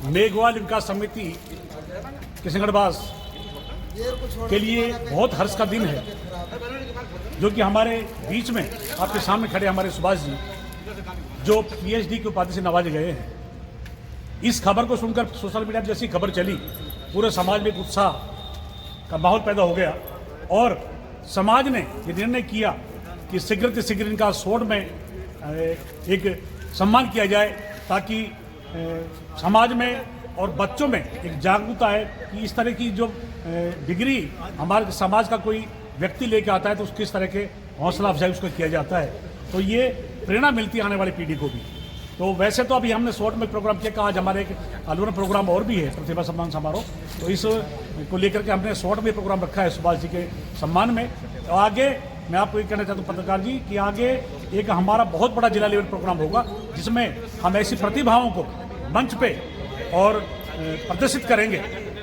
मेघवाल विकास समिति किशनगढ़वास के लिए बहुत हर्ष का दिन है, जो कि हमारे बीच में आपके सामने खड़े हमारे सुभाष जी जो पीएचडी की उपाधि से नवाजे गए हैं। इस खबर को सुनकर सोशल मीडिया पर जैसी खबर चली, पूरे समाज में एक उत्साह का माहौल पैदा हो गया और समाज ने ये निर्णय किया कि शीघ्र से शीघ्र इनका सोड में एक सम्मान किया जाए, ताकि समाज में और बच्चों में एक जागरूकता है कि इस तरह की जो डिग्री हमारे समाज का कोई व्यक्ति लेके आता है तो किस तरह के हौसला अफजाई उसको किया जाता है, तो ये प्रेरणा मिलती है आने वाली पीढ़ी को भी। तो वैसे तो अभी हमने शॉर्ट में प्रोग्राम किया, आज हमारे एक अलवर प्रोग्राम और भी है, प्रतिभा सम्मान समारोह, तो इस को लेकर के हमने शॉर्ट में प्रोग्राम रखा है सुभाष जी के सम्मान में। तो आगे मैं आपको ये कहना चाहता हूँ पत्रकार जी कि आगे एक हमारा बहुत बड़ा जिला लेवल प्रोग्राम होगा, जिसमें हम ऐसी प्रतिभाओं को मंच पे और प्रदर्शित करेंगे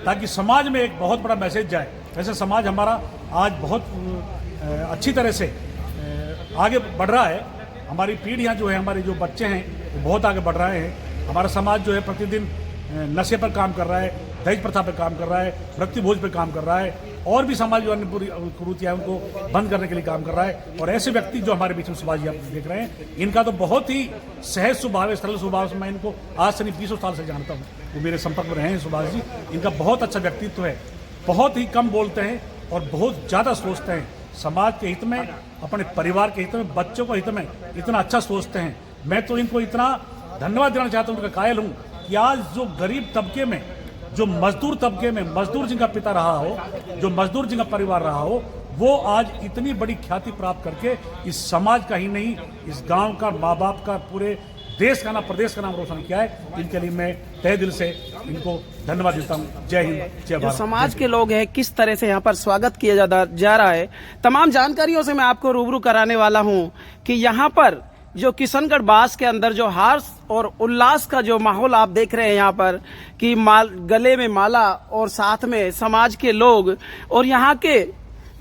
ताकि समाज में एक बहुत बड़ा मैसेज जाए। वैसे समाज हमारा आज बहुत अच्छी तरह से आगे बढ़ रहा है, हमारी पीढ़ियाँ जो है, हमारे जो बच्चे हैं वो बहुत आगे बढ़ रहे हैं। हमारा समाज जो है प्रतिदिन नशे पर काम कर रहा है, दहेज प्रथा पर काम कर रहा है, मृत्यु भोज पर काम कर रहा है, और भी समाज जो अन्य बुरी कुरीतियाँ उनको बंद करने के लिए काम कर रहा है। और ऐसे व्यक्ति जो हमारे बीच में सुभाष जी आप देख रहे हैं, इनका तो बहुत ही सहज स्वभाव है, सरल स्वभाव से मैं इनको आज से नहीं 20 साल से जानता हूँ, वो मेरे संपर्क में रहे हैं सुभाष जी। इनका बहुत अच्छा व्यक्तित्व है, बहुत ही कम बोलते हैं और बहुत ज़्यादा सोचते हैं, समाज के हित में, अपने परिवार के हित में, बच्चों के हित में इतना अच्छा सोचते हैं। मैं तो इनको इतना धन्यवाद देना चाहता हूँ, उनका कायल हूँ कि आज जो गरीब तबके में, जो मजदूर तबके में, मजदूर जिनका पिता रहा हो, जो मजदूर जिनका परिवार रहा हो, वो आज इतनी बड़ी ख्याति प्राप्त करके इस समाज का ही नहीं, इस गांव का, माँ बाप का, पूरे देश का नाम, प्रदेश का नाम रोशन किया है। इनके लिए मैं तहे दिल से इनको धन्यवाद देता हूँ। जय हिंद, जय भारत। समाज के लोग हैं, किस तरह से यहाँ पर स्वागत किया जा रहा है, तमाम जानकारियों से मैं आपको रूबरू कराने वाला हूँ कि यहाँ पर जो किशनगढ़वास के अंदर जो हर्ष और उल्लास का जो माहौल आप देख रहे हैं यहाँ पर कि गले में माला और साथ में समाज के लोग और यहाँ के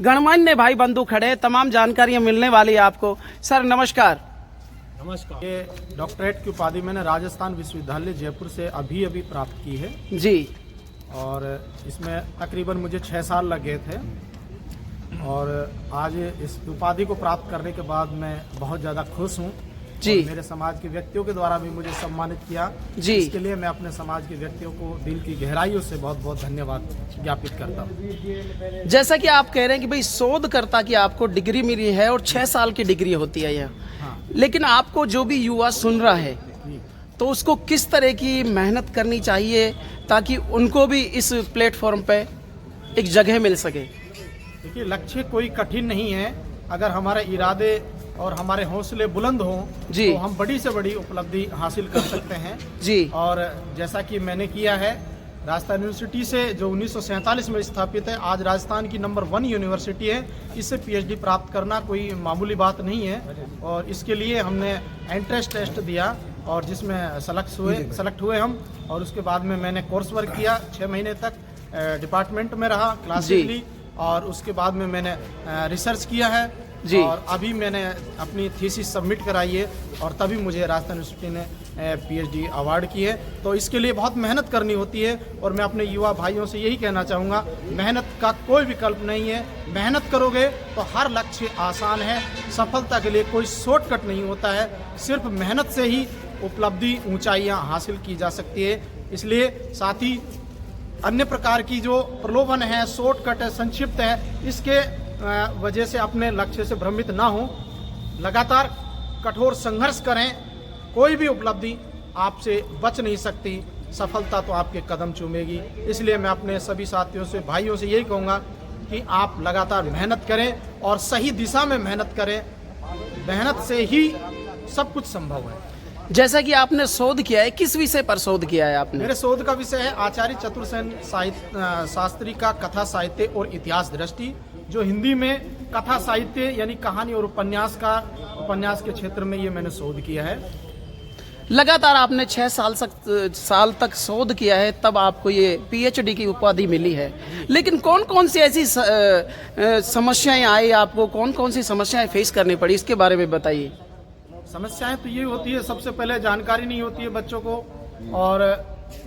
गणमान्य भाई बंधु खड़े हैं, तमाम जानकारियां मिलने वाली है आपको। सर नमस्कार। नमस्कार। ये डॉक्टरेट की उपाधि मैंने राजस्थान विश्वविद्यालय जयपुर से अभी प्राप्त की है जी, और इसमें तकरीबन मुझे 6 साल लग गए थे, और आज इस उपाधि को प्राप्त करने के बाद मैं बहुत ज़्यादा खुश हूँ जी। मेरे समाज के व्यक्तियों के द्वारा भी मुझे सम्मानित किया जी, इसके लिए मैं अपने समाज के व्यक्तियों को दिल की गहराइयों से बहुत बहुत धन्यवाद ज्ञापित करता हूँ। जैसा कि आप कह रहे हैं कि भाई शोधकर्ता की आपको डिग्री मिली है और 6 साल की डिग्री होती है यह, हाँ। लेकिन आपको जो भी युवा सुन रहा है तो उसको किस तरह की मेहनत करनी चाहिए ताकि उनको भी इस प्लेटफॉर्म पे एक जगह मिल सके? देखिए, लक्ष्य कोई कठिन नहीं है, अगर हमारे इरादे और हमारे हौसले बुलंद हों तो हम बड़ी से बड़ी उपलब्धि हासिल कर सकते हैं जी। और जैसा कि मैंने किया है राजस्थान यूनिवर्सिटी से, जो 1947 में स्थापित है, आज राजस्थान की नंबर 1 यूनिवर्सिटी है, इससे पीएचडी प्राप्त करना कोई मामूली बात नहीं है। और इसके लिए हमने एंट्रेंस टेस्ट दिया और जिसमें सेलेक्ट हुए हम, और उसके बाद में मैंने कोर्स वर्क किया, 6 महीने तक डिपार्टमेंट में रहा, क्लासेस ली, और उसके बाद में मैंने रिसर्च किया है जी। और अभी मैंने अपनी थीसिस सबमिट कराई है और तभी मुझे राजस्थान यूनिवर्सिटी ने पीएचडी अवार्ड की है। तो इसके लिए बहुत मेहनत करनी होती है, और मैं अपने युवा भाइयों से यही कहना चाहूँगा, मेहनत का कोई विकल्प नहीं है। मेहनत करोगे तो हर लक्ष्य आसान है, सफलता के लिए कोई शॉर्टकट नहीं होता है, सिर्फ मेहनत से ही उपलब्धि, ऊंचाइयाँ हासिल की जा सकती है। इसलिए साथ ही अन्य प्रकार की जो प्रलोभन है, शॉर्टकट है, संक्षिप्त है, इसके वजह से अपने लक्ष्य से भ्रमित ना हो, लगातार कठोर संघर्ष करें, कोई भी उपलब्धि आपसे बच नहीं सकती, सफलता तो आपके कदम चूमेगी। इसलिए मैं अपने सभी साथियों से, भाइयों से यही कहूँगा कि आप लगातार मेहनत करें और सही दिशा में मेहनत करें, मेहनत से ही सब कुछ संभव है। जैसा कि आपने शोध किया है, किस विषय पर शोध किया है आपने? मेरे शोध का विषय है आचार्य चतुर्सेन शास्त्री का कथा साहित्य और इतिहास दृष्टि, जो हिंदी में कथा साहित्य यानी कहानी और उपन्यास के क्षेत्र में ये मैंने शोध किया है। लगातार आपने 6 साल तक शोध किया है, तब आपको ये पीएचडी की उपाधि मिली है। लेकिन कौन कौन सी ऐसी समस्याएं आई आपको, कौन कौन सी समस्याएं फेस करनी पड़ी, इसके बारे में बताइए। समस्याएं तो ये होती है, सबसे पहले जानकारी नहीं होती है बच्चों को, और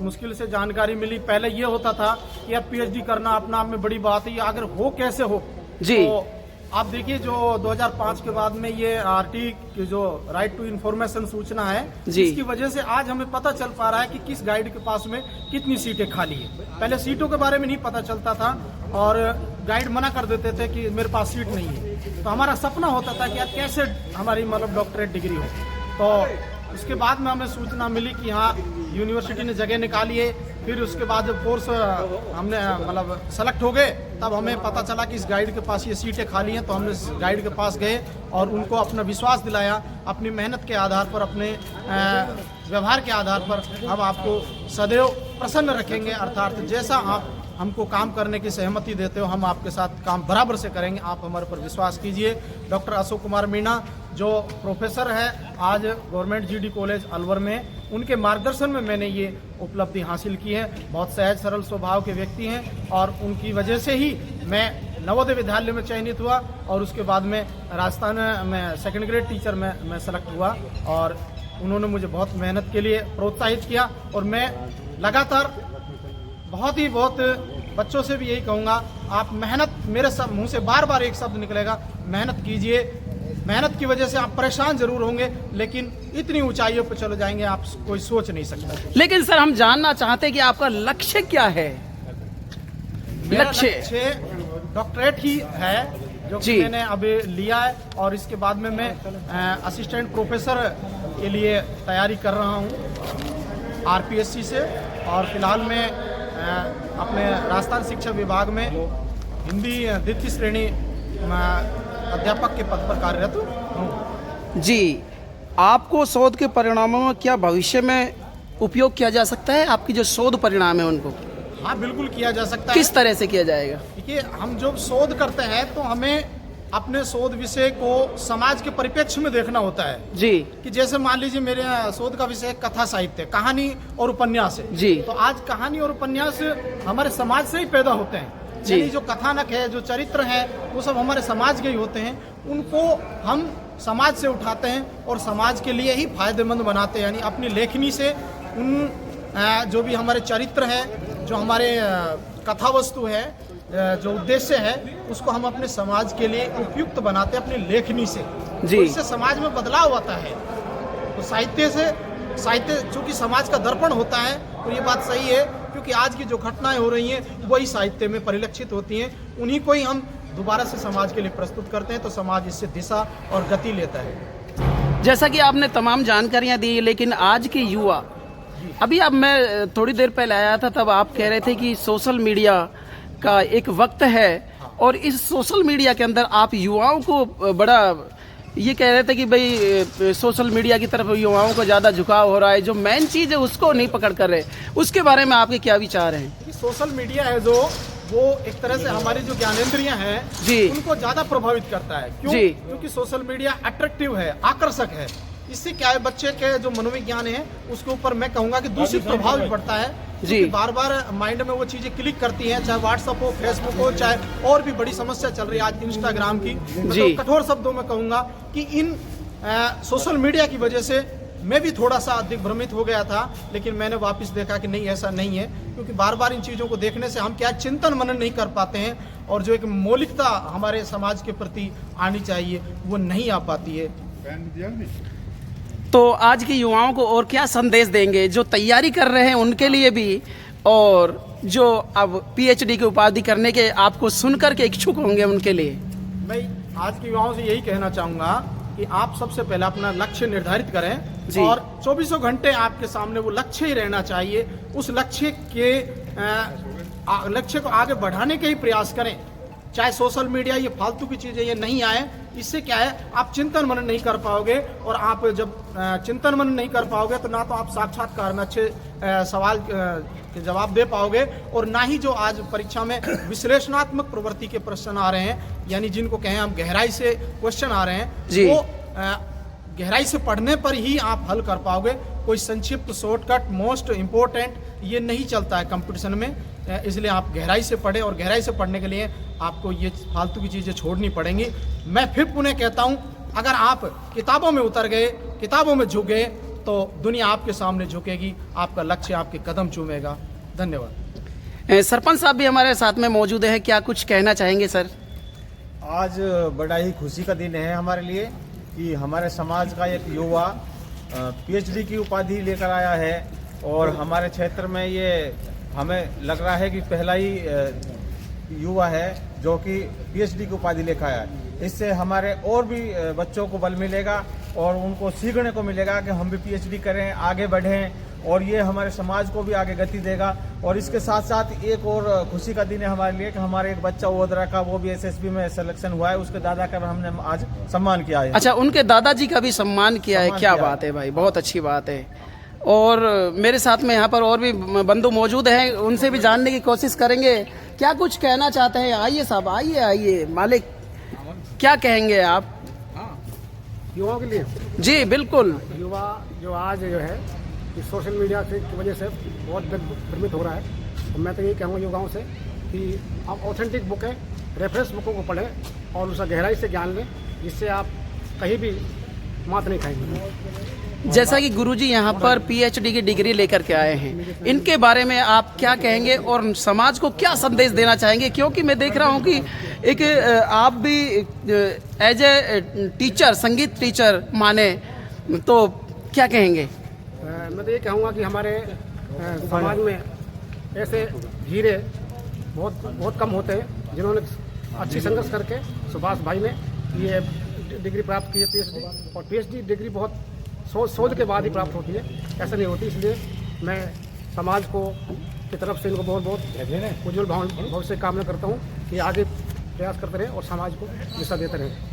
मुश्किल से जानकारी मिली। पहले ये होता था कि यार पीएचडी करना अपना आप में बड़ी बात है, ये अगर हो कैसे हो। जी। तो आप देखिए जो 2005 के बाद में ये आरटी की जो राइट टू इन्फॉर्मेशन सूचना है, इसकी वजह से आज हमें पता चल पा रहा है कि किस गाइड के पास में कितनी सीटें खाली है। पहले सीटों के बारे में नहीं पता चलता था और गाइड मना कर देते थे कि मेरे पास सीट नहीं है। तो हमारा सपना होता था कि यार कैसे हमारी मतलब डॉक्टरेट डिग्री हो। तो उसके बाद में हमें सूचना मिली कि हाँ यूनिवर्सिटी ने जगह निकाली है। फिर उसके बाद जब कोर्स हमने मतलब सेलेक्ट हो गए, तब हमें पता चला कि इस गाइड के पास ये सीटें खाली हैं। तो हमने इस गाइड के पास गए और उनको अपना विश्वास दिलाया, अपनी मेहनत के आधार पर, अपने व्यवहार के आधार पर हम आपको सदैव प्रसन्न रखेंगे। अर्थात जैसा आप हमको काम करने की सहमति देते हो, हम आपके साथ काम बराबर से करेंगे। आप हमारे पर विश्वास कीजिए। डॉक्टर अशोक कुमार मीणा जो प्रोफेसर है आज गवर्नमेंट जीडी कॉलेज अलवर में, उनके मार्गदर्शन में मैंने ये उपलब्धि हासिल की है। बहुत सहज सरल स्वभाव के व्यक्ति हैं और उनकी वजह से ही मैं नवोदय विद्यालय में चयनित हुआ और उसके बाद में राजस्थान में सेकंड ग्रेड टीचर में मैं सेलेक्ट हुआ। और उन्होंने मुझे बहुत मेहनत के लिए प्रोत्साहित किया और मैं लगातार बहुत बच्चों से भी यही कहूँगा, आप मेहनत, मेरे मुंह से बार बार एक शब्द निकलेगा, मेहनत कीजिए। मेहनत की वजह से आप परेशान जरूर होंगे, लेकिन इतनी ऊंचाइयों पर चले जाएंगे आप कोई सोच नहीं सकता। लेकिन सर हम जानना चाहते हैं कि आपका लक्ष्य क्या है? लक्ष्य डॉक्टरेट ही है जो कि मैंने अभी लिया है और इसके बाद में मैं असिस्टेंट प्रोफेसर के लिए तैयारी कर रहा हूँ आरपीएससी से। और फिलहाल मैं अपने राजस्थान शिक्षा विभाग में हिंदी द्वितीय श्रेणी अध्यापक के पद पर कार्यरत हूँ। जी, आपको शोध के परिणामों में क्या भविष्य में उपयोग किया जा सकता है? आपकी जो शोध परिणाम है उनको? हाँ बिल्कुल किया जा सकता है। किस तरह से किया जाएगा? देखिए, हम जब शोध करते हैं तो हमें अपने शोध विषय को समाज के परिप्रेक्ष्य में देखना होता है। जी। कि जैसे मान लीजिए मेरे शोध का विषय कथा साहित्य, कहानी और उपन्यास है। जी। तो आज कहानी और उपन्यास हमारे समाज से ही पैदा होते हैं। जी। यानी जो कथानक है, जो चरित्र है, वो सब हमारे समाज के ही होते हैं। उनको हम समाज से उठाते हैं और समाज के लिए ही फायदेमंद बनाते हैं। यानी अपनी लेखनी से उन जो भी हमारे चरित्र है, जो हमारे कथा वस्तु है, जो उद्देश्य है, उसको हम अपने समाज के लिए उपयुक्त बनाते हैं अपनी लेखनी से। जी। तो इससे समाज में बदलाव आता है। तो साहित्य चूंकि समाज का दर्पण होता है, तो ये बात सही है, क्योंकि आज की जो घटनाएं हो रही हैं वही साहित्य में परिलक्षित होती हैं। उन्हीं को ही हम दोबारा से समाज के लिए प्रस्तुत करते हैं, तो समाज इससे दिशा और गति लेता है। जैसा कि आपने तमाम जानकारियां दी, लेकिन आज के युवा, अभी अब मैं थोड़ी देर पहले आया था, तब आप कह रहे थे कि सोशल मीडिया का एक वक्त है और इस सोशल मीडिया के अंदर आप युवाओं को बड़ा ये कह रहे थे कि भाई सोशल मीडिया की तरफ युवाओं को ज़्यादा झुकाव हो रहा है, जो मेन चीज़ है उसको नहीं पकड़ कर रहे। उसके बारे में आपके क्या विचार हैं? सोशल मीडिया है जो वो एक तरह से हमारी जो ज्ञानेंद्रियां हैं जी, उनको ज़्यादा प्रभावित करता है। क्यों? क्योंकि सोशल मीडिया अट्रैक्टिव है, आकर्षक है। इससे क्या है, बच्चे के जो मनोविज्ञान है उसके ऊपर मैं कहूँगा कि दूषित प्रभाव भी पड़ता है जी। बार बार माइंड में वो चीजें क्लिक करती हैं, चाहे व्हाट्सएप हो, फेसबुक हो, चाहे और भी बड़ी समस्या चल रही है आज इंस्टाग्राम की। तो कठोर शब्दों में कहूँगा कि इन सोशल मीडिया की वजह से मैं भी थोड़ा सा दिग्भ्रमित हो गया था, लेकिन मैंने वापस देखा कि नहीं, ऐसा नहीं है। क्योंकि बार बार इन चीज़ों को देखने से हम क्या चिंतन मनन नहीं कर पाते हैं और जो एक मौलिकता हमारे समाज के प्रति आनी चाहिए वो नहीं आ पाती है। तो आज के युवाओं को और क्या संदेश देंगे, जो तैयारी कर रहे हैं उनके लिए भी, और जो अब पीएचडी की उपाधि करने के आपको सुनकर के इच्छुक होंगे उनके लिए? मैं आज के युवाओं से यही कहना चाहूँगा कि आप सबसे पहले अपना लक्ष्य निर्धारित करें और 24 घंटे आपके सामने वो लक्ष्य ही रहना चाहिए। उस लक्ष्य को आगे बढ़ाने के ही प्रयास करें। चाहे सोशल मीडिया ये फालतू की चीज़ें ये नहीं आए, इससे क्या है, आप चिंतन मनन नहीं कर पाओगे। और आप जब चिंतन मनन नहीं कर पाओगे तो ना तो आप साक्षात्कार में अच्छे सवाल के जवाब दे पाओगे, और ना ही जो आज परीक्षा में विश्लेषणात्मक प्रवृत्ति के प्रश्न आ रहे हैं, यानी जिनको कहें हम गहराई से क्वेश्चन आ रहे हैं, वो गहराई से पढ़ने पर ही आप हल कर पाओगे। कोई संक्षिप्त, शॉर्टकट, मोस्ट इम्पोर्टेंट ये नहीं चलता है कंपटीशन में। इसलिए आप गहराई से पढ़ें, और गहराई से पढ़ने के लिए आपको ये फालतू की चीज़ें छोड़नी पड़ेंगी। मैं फिर पुनः कहता हूँ, अगर आप किताबों में उतर गए, किताबों में झुक गए, तो दुनिया आपके सामने झुकेगी, आपका लक्ष्य आपके कदम चूमेगा। धन्यवाद। सरपंच साहब भी हमारे साथ में मौजूद है, क्या कुछ कहना चाहेंगे सर? आज बड़ा ही खुशी का दिन है हमारे लिए कि हमारे समाज का एक युवा पीएचडी की उपाधि लेकर आया है और हमारे क्षेत्र में ये हमें लग रहा है कि पहला ही युवा है जो कि पीएचडी की उपाधि लेकर आया है। इससे हमारे और भी बच्चों को बल मिलेगा और उनको सीखने को मिलेगा कि हम भी पीएचडी करें, आगे बढ़ें और ये हमारे समाज को भी आगे गति देगा। और इसके साथ साथ एक और खुशी का दिन है हमारे लिए कि हमारे एक बच्चा ओदरा का, वो भी एसएसबी में सिलेक्शन हुआ है, उसके दादा का हमने आज सम्मान किया है। अच्छा, उनके दादाजी का भी सम्मान किया है, क्या बात है भाई, बहुत अच्छी बात है। और मेरे साथ में यहाँ पर और भी बंधु मौजूद हैं, उनसे भी जानने की कोशिश करेंगे क्या कुछ कहना चाहते हैं। आइए साहब, आइए मालिक, क्या कहेंगे आप युवाओं के लिए? जी बिल्कुल। युवा जो आज जो है इस सोशल मीडिया की वजह से बहुत भ्रमित हो रहा है, तो मैं तो यही कहूँगा युवाओं से कि आप ऑथेंटिक बुकें, रेफरेंस बुकों को पढ़ें और उसका गहराई से ज्ञान लें, जिससे आप कहीं भी मात नहीं खाएंगे। जैसा कि गुरुजी यहाँ पर पीएचडी की डिग्री लेकर के आए हैं, इनके बारे में आप क्या कहेंगे और समाज को क्या संदेश देना चाहेंगे? क्योंकि मैं देख रहा हूँ कि एक आप भी एज ए टीचर, संगीत टीचर माने, तो क्या कहेंगे? मैं तो ये कहूँगा कि हमारे समाज में ऐसे हीरे बहुत कम होते हैं जिन्होंने अच्छी संघर्ष करके सुभाष भाई ने ये डिग्री प्राप्त की है पीएचडी, और पीएचडी डिग्री बहुत शोध के बाद ही प्राप्त होती है, ऐसा नहीं होती। इसलिए मैं समाज को की तरफ से इनको बहुत बहुत उज्जवल भविष्य कामना करता हूँ कि आगे प्रयास करते रहें और समाज को दिशा देते रहें।